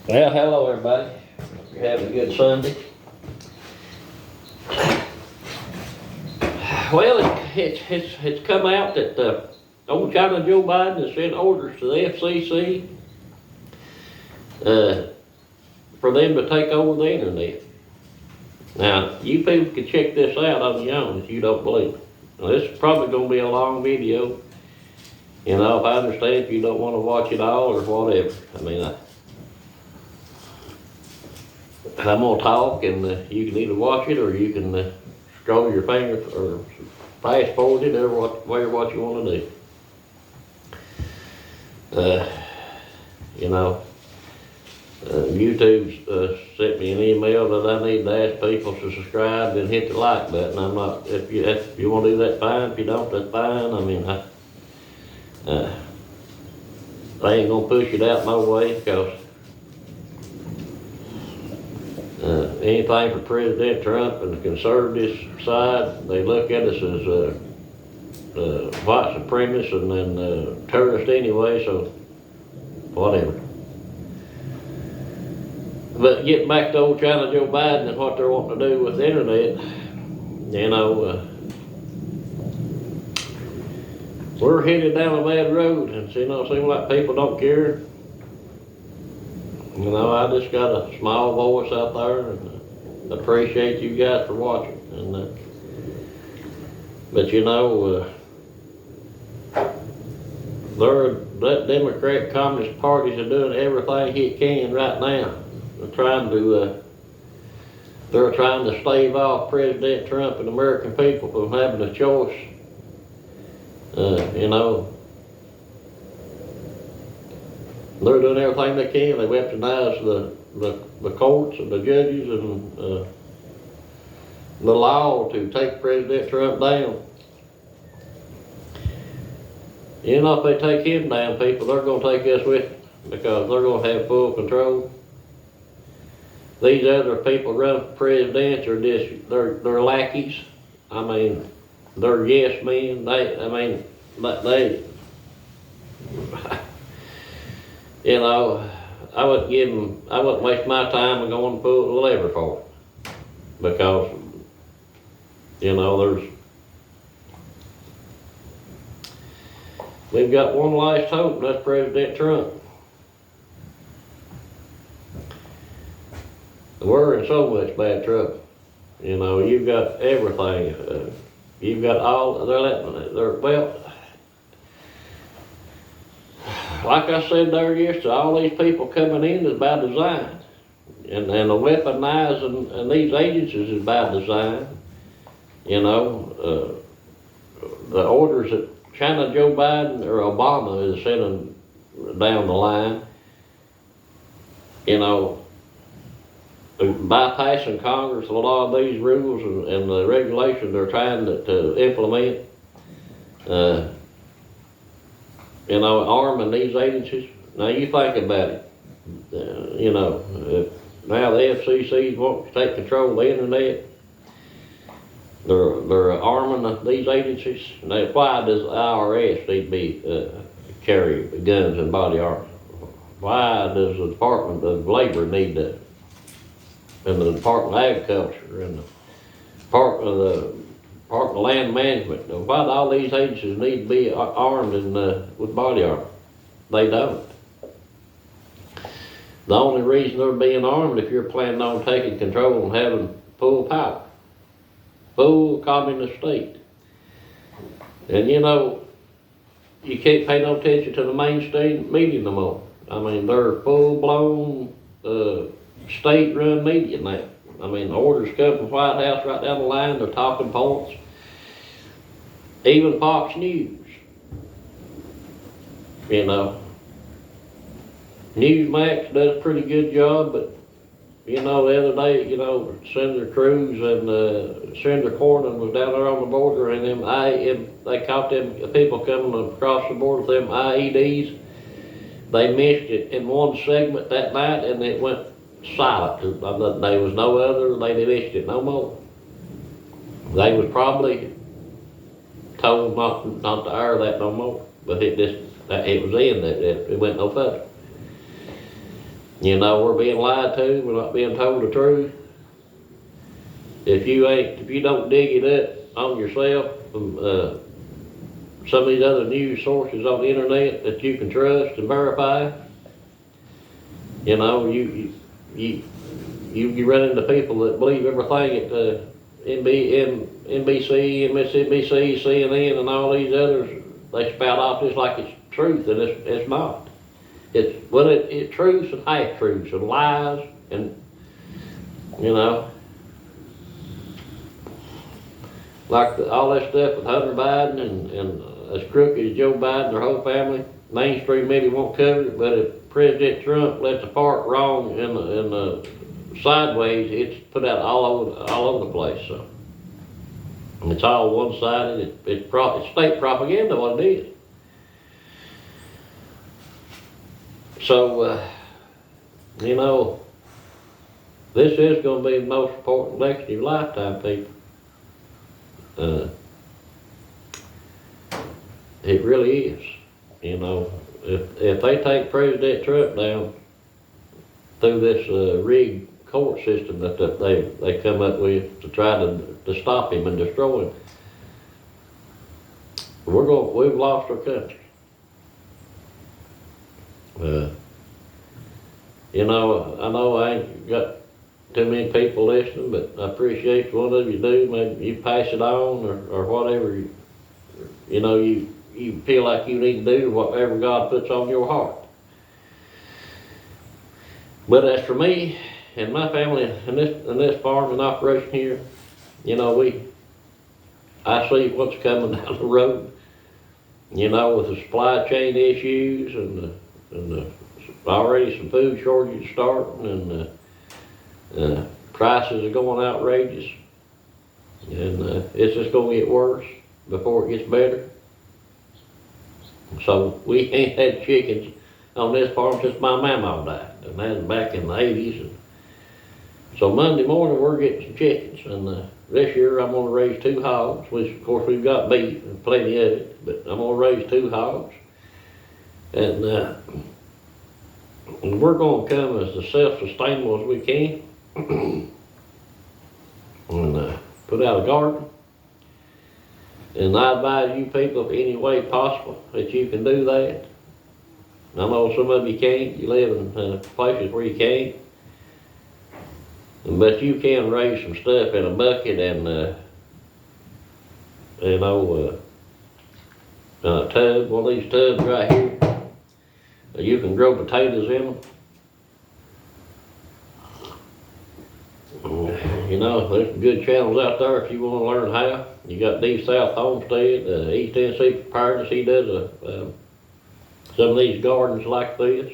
Well, hello everybody. Hope you're having a good Sunday. Well, it's come out that old China Joe Biden has sent orders to the FCC for them to take over the internet. Now, you people can check this out on your own if you don't believe it. Now, this is probably going to be a long video. You know, if I understand if you don't want to watch it all or whatever. I mean, I'm gonna talk, and you can either watch it or you can scroll your finger or fast forward it, or what you want to do. You know, YouTube sent me an email that I need to ask people to subscribe and hit the like button. I'm not. If you want to do that, fine. If you don't, that's fine. I mean, I ain't gonna push it out my way because. Anything for President Trump and the conservative side, they look at us as white supremacists and then terrorists anyway, so whatever. But getting back to old China Joe Biden and what they're wanting to do with the internet, you know, we're headed down a bad road, and you know, it seems like people don't care. You know, I just got a small voice out there, and appreciate you guys for watching. And but you know, that Democrat Communist parties are doing everything it can right now. They're trying to stave off President Trump and American people from having a choice. You know. They're doing everything they can. They weaponize the courts and the judges and the law to take President Trump down. You know, if they take him down, people, they're going to take us with them because they're going to have full control. These other people running for president are just, they're lackeys. I mean, they're yes men. They you know, I wouldn't waste my time going to pull the lever for it. Because, you know, we've got one last hope, and that's President Trump. We're in so much bad trouble. You know, you've got everything. You've got all, well, like I said there yesterday, all these people coming in is by design. And the weaponizing and these agencies is by design. You know, the orders that China Joe Biden or Obama is sending down the line, you know, bypassing Congress, a lot of these rules and the regulations they're trying to implement. You know, arming these agencies. Now you think about it. You know, now the FCC wants to take control of the internet. They're arming these agencies. Now, why does the IRS need to be carry guns and body armor? Why does the Department of Labor need to, and the Department of Agriculture and the Department of Land Management? Why do all these agencies need to be armed and with body armor? They don't. The only reason they're being armed if you're planning on taking control and having full power, full communist state. And you know, you can't pay no attention to the mainstream media no more. I mean, they're full-blown state-run media now. I mean, the orders come from the White House right down the line. They're talking points. Even Fox News. You know, Newsmax does a pretty good job, but you know, the other day, you know, Senator Cruz and Senator Cornyn was down there on the border, and they caught them people coming across the border with them IEDs. They missed it in one segment that night, and it went silent. There was no other. They missed it no more. They was probably told not to air that no more, but it was in that it went no further. You know, we're being lied to, we're not being told the truth. If you don't dig it up on yourself from some of these other news sources on the internet that you can trust and verify, you know, you run into people that believe everything at NBC, MSNBC, CNN, and all these others. They spout off just like it's truth, and it's not. It's truths and half truths and lies, and you know, like all that stuff with Hunter Biden and as crooked as Joe Biden, their whole family. Mainstream media won't cover it, but if President Trump lets a part wrong in the sideways, it's put out all over the place. So and it's all one-sided. It's state propaganda, what it is. So you know, this is going to be the most important election of your lifetime, people. It really is. You know, if they take President Trump down through this rigged court system that they come up with to try to stop him and destroy him, we've lost our country. You know, I know I ain't got too many people listening, but I appreciate one of you do. Maybe you pass it on or whatever. You know, you feel like you need to do whatever God puts on your heart. But as for me and my family and this farming operation here, you know, I see what's coming down the road. You know, with the supply chain issues and already some food shortages starting and prices are going outrageous, and it's just going to get worse before it gets better. So we ain't had chickens on this farm since my mama died, and that was back in the 80s. And so Monday morning we're getting some chickens, and this year I'm going to raise 2 hogs, which of course we've got beef and plenty of it, but I'm going to raise 2 hogs. And we're going to come as self-sustainable as we can. And put out a garden. And I advise you people, any way possible, that you can do that. I know some of you can't. You live in places where you can't. But you can raise some stuff in a bucket and, you know, a tub, one of these tubs right here. You can grow potatoes in them. You know, there's some good channels out there if you want to learn how. You got Deep South Homestead, East Tennessee Preparedness. He does some of these gardens like this.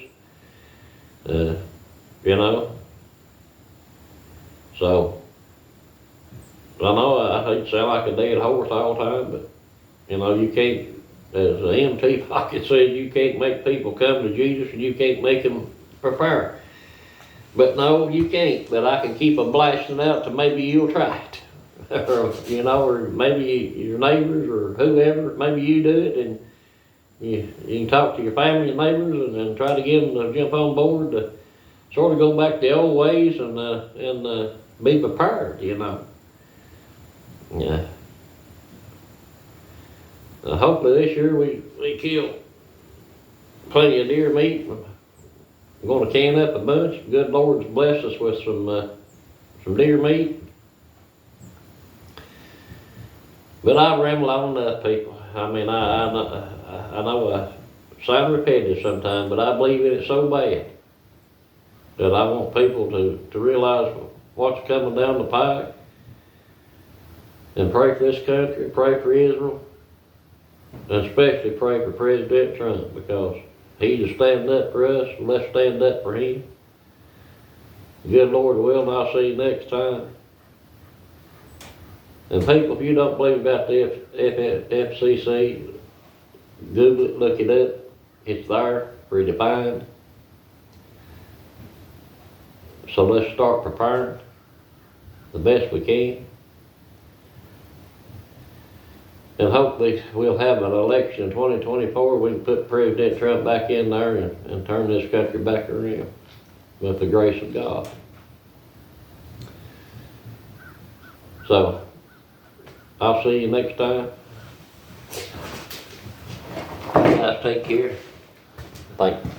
You know. So, I know I hate to sound like a dead horse all the time, but, you know, you can't, as M.T. Pocket said, you can't make people come to Jesus and you can't make them prepare. But no, you can't. But I can keep a blasting out to maybe you'll try it. Or, you know, or maybe your neighbors or whoever, maybe you do it, and you can talk to your family and neighbors and try to get them to jump on board to sort of go back the old ways and be prepared, you know. Yeah. Hopefully this year we kill plenty of deer meat. I'm going to can up a bunch. The good Lord's blessed us with some deer meat. But I ramble on enough, people. I mean, I know I sound repetitive sometimes, but I believe in it so bad that I want people to realize what's coming down the pike and pray for this country, pray for Israel, and especially pray for President Trump, because he's to stand up for us, and let's stand up for him. Good Lord will, and I'll see you next time. And people, if you don't believe about the FCC, Google it, look it up. It's there, predefined. So let's start preparing the best we can. And hopefully we'll have an election in 2024. We can put President Trump back in there and turn this country back around. with the grace of God. So, I'll see you next time. You guys take care. Thank you.